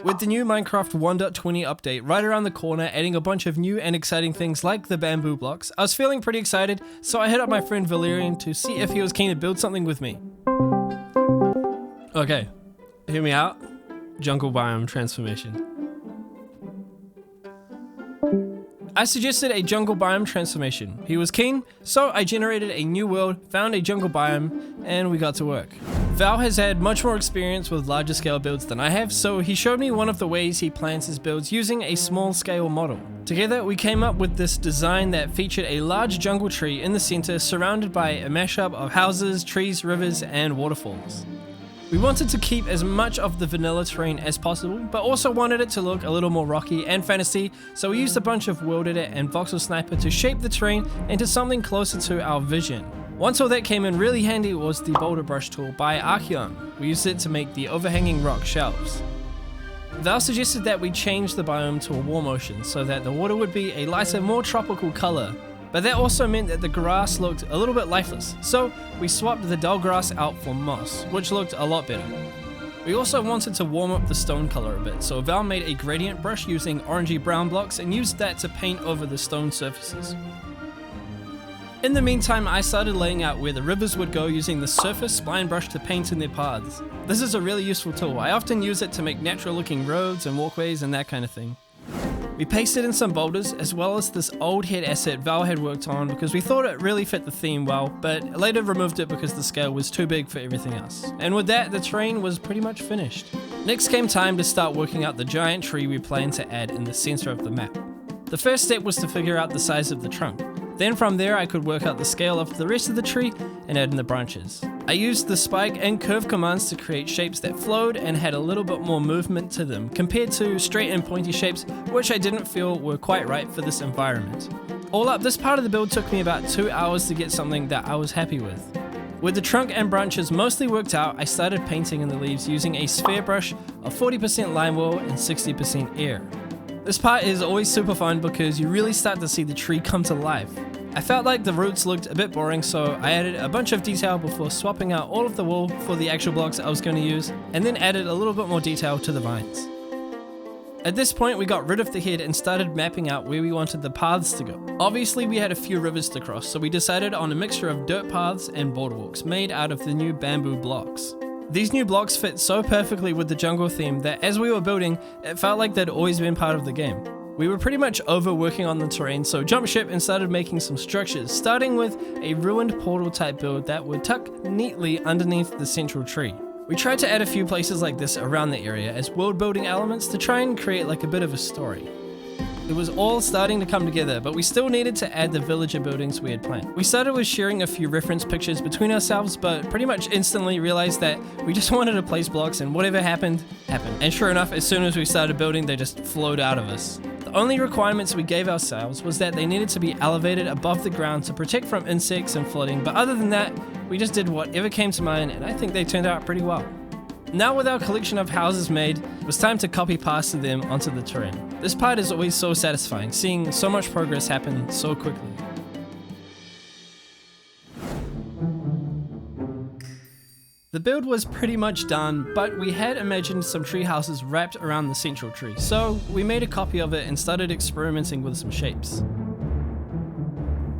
With the new Minecraft 1.20 update right around the corner, adding a bunch of new and exciting things like the bamboo blocks, I was feeling pretty excited, so I hit up my friend Valerian to see if he was keen to build something with me. Okay, hear me out. Jungle biome transformation. I suggested a jungle biome transformation. He was keen, so I generated a new world, found a jungle biome, and we got to work. Val has had much more experience with larger scale builds than I have, so he showed me one of the ways he plans his builds using a small scale model. Together we came up with this design that featured a large jungle tree in the center surrounded by a mashup of houses, trees, rivers, and waterfalls. We wanted to keep as much of the vanilla terrain as possible, but also wanted it to look a little more rocky and fantasy, so we used a bunch of World Edit and Voxel Sniper to shape the terrain into something closer to our vision. One tool that came in really handy was the boulder brush tool by Arceon. We used it to make the overhanging rock shelves. Val suggested that we change the biome to a warm ocean so that the water would be a lighter, more tropical color. But that also meant that the grass looked a little bit lifeless, so we swapped the dull grass out for moss, which looked a lot better. We also wanted to warm up the stone color a bit, so Val made a gradient brush using orangey brown blocks and used that to paint over the stone surfaces. In the meantime, I started laying out where the rivers would go using the surface spline brush to paint in their paths. This is a really useful tool. I often use it to make natural looking roads and walkways and that kind of thing. We pasted in some boulders as well as this old head asset Val had worked on because we thought it really fit the theme well, but later removed it because the scale was too big for everything else. And with that, the terrain was pretty much finished. Next came time to start working out the giant tree we planned to add in the center of the map. The first step was to figure out the size of the trunk. Then from there I could work out the scale of the rest of the tree and add in the branches. I used the spike and curve commands to create shapes that flowed and had a little bit more movement to them compared to straight and pointy shapes, which I didn't feel were quite right for this environment. All up, this part of the build took me about 2 hours to get something that I was happy with. With the trunk and branches mostly worked out, I started painting in the leaves using a sphere brush of 40% lime wool and 60% air. This part is always super fun because you really start to see the tree come to life. I felt like the roots looked a bit boring, so I added a bunch of detail before swapping out all of the wool for the actual blocks I was going to use, and then added a little bit more detail to the vines. At this point we got rid of the head and started mapping out where we wanted the paths to go. Obviously we had a few rivers to cross, so we decided on a mixture of dirt paths and boardwalks made out of the new bamboo blocks. These new blocks fit so perfectly with the jungle theme that as we were building, it felt like they'd always been part of the game. We were pretty much over working on the terrain, so jumped ship and started making some structures, starting with a ruined portal type build that would tuck neatly underneath the central tree. We tried to add a few places like this around the area as world building elements to try and create like a bit of a story. It was all starting to come together, but we still needed to add the villager buildings we had planned. We started with sharing a few reference pictures between ourselves, but pretty much instantly realized that we just wanted to place blocks and whatever happened, happened. And sure enough, as soon as we started building, they just flowed out of us. The only requirements we gave ourselves was that they needed to be elevated above the ground to protect from insects and flooding, but other than that, we just did whatever came to mind, and I think they turned out pretty well. Now with our collection of houses made, it was time to copy past them onto the terrain. This part is always so satisfying, seeing so much progress happen so quickly. The build was pretty much done, but we had imagined some tree houses wrapped around the central tree, so we made a copy of it and started experimenting with some shapes.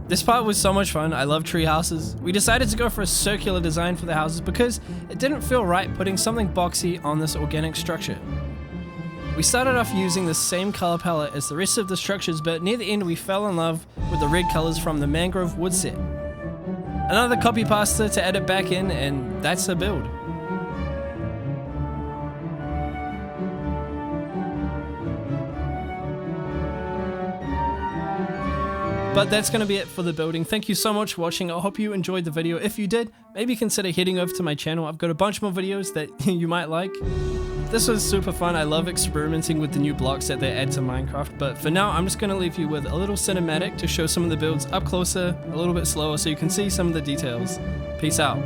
This part was so much fun. I love tree houses. We decided to go for a circular design for the houses because it didn't feel right putting something boxy on this organic structure. We started off using the same color palette as the rest of the structures, but near the end we fell in love with the red colors from the mangrove wood set. Another copy pasta to add it back in, and that's a build. But that's going to be it for the building. Thank you so much for watching. I hope you enjoyed the video. If you did, maybe consider heading over to my channel. I've got a bunch more videos that you might like. This was super fun. I love experimenting with the new blocks that they add to Minecraft. But for now, I'm just going to leave you with a little cinematic to show some of the builds up closer, a little bit slower, so you can see some of the details. Peace out.